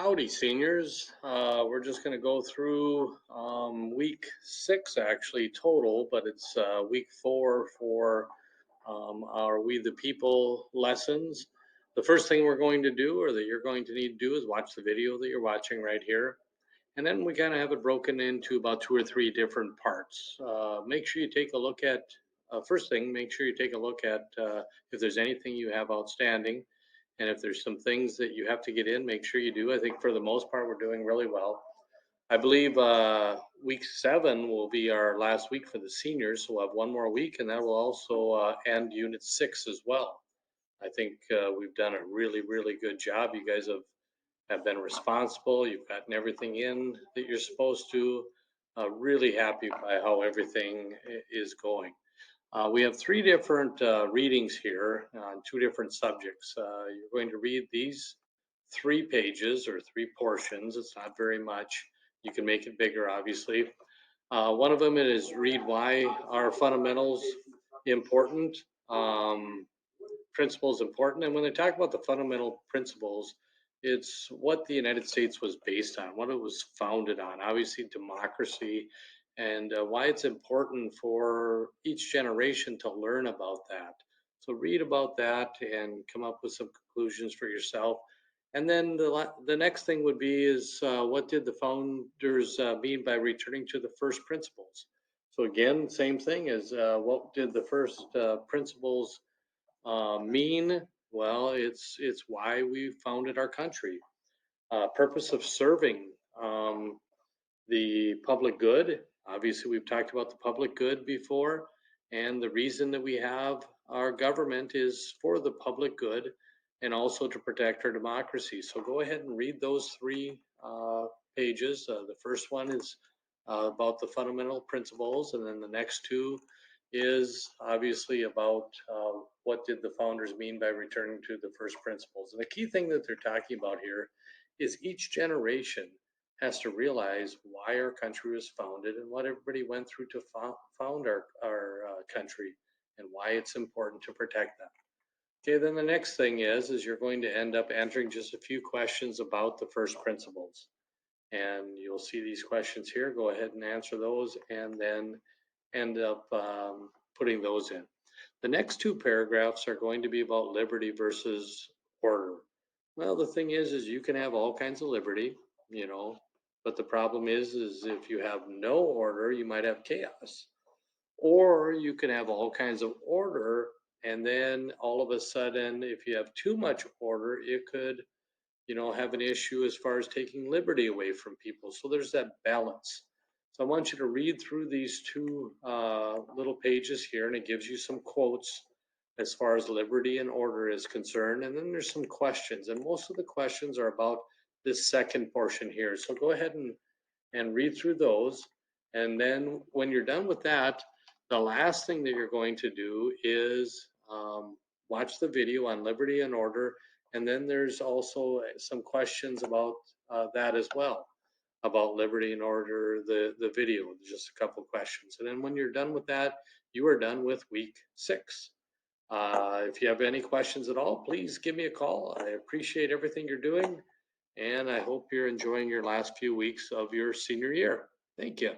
Howdy, seniors. We're just going to go through week 6, actually, total, but it's week 4 for our We the People lessons. The first thing we're going to do, or that you're going to need to do, is watch the video that you're watching right here. And then we kind of have it broken into about 2 or 3 different parts. Make sure you take a look at, first thing, make sure you take a look at if there's anything you have outstanding. And if there's some things that you have to get in, make sure you do. I think for the most part, we're doing really well. I believe week 7 will be our last week for the seniors. So we'll have one more week, and that will also end Unit 6 as well. I think we've done a really, really good job. You guys have been responsible. You've gotten everything in that you're supposed to. Really happy by how everything is going. We have 3 different readings here on 2 different subjects. You're going to read these 3 pages or 3 portions. It's not very much. You can make it bigger, obviously. One of them is read why are fundamentals important, principles important. And when they talk about the fundamental principles, it's what the United States was based on, what it was founded on, obviously democracy, and why it's important for each generation to learn about that. So read about that and come up with some conclusions for yourself. And then the next thing would be is what did the founders mean by returning to the first principles? So again, same thing as what did the first principles mean? Well, it's why we founded our country. Purpose of serving. The public good. Obviously, we've talked about the public good before, and the reason that we have our government is for the public good and also to protect our democracy. So go ahead and read those 3 pages. The first one is about the fundamental principles, and then the next 2 is obviously about what did the founders mean by returning to the first principles. And the key thing that they're talking about here is each generation has to realize why our country was founded and what everybody went through to found our country and why it's important to protect them. Okay, then the next thing is you're going to end up answering just a few questions about the first principles. And you'll see these questions here. Go ahead and answer those and then end up putting those in. The next 2 paragraphs are going to be about liberty versus order. Well, the thing is you can have all kinds of liberty, you know, but the problem is if you have no order, you might have chaos. Or you can have all kinds of order, and then all of a sudden, if you have too much order, it could, have an issue as far as taking liberty away from people. So there's that balance. So I want you to read through these 2 little pages here, and it gives you some quotes as far as liberty and order is concerned. And then there's some questions, and most of the questions are about this second portion here. So go ahead and read through those. And then when you're done with that, the last thing that you're going to do is watch the video on liberty and order. And then there's also some questions about that as well, about liberty and order, the video, just a couple questions. And then when you're done with that, you are done with week 6. If you have any questions at all, please give me a call. I appreciate everything you're doing, and I hope you're enjoying your last few weeks of your senior year. Thank you.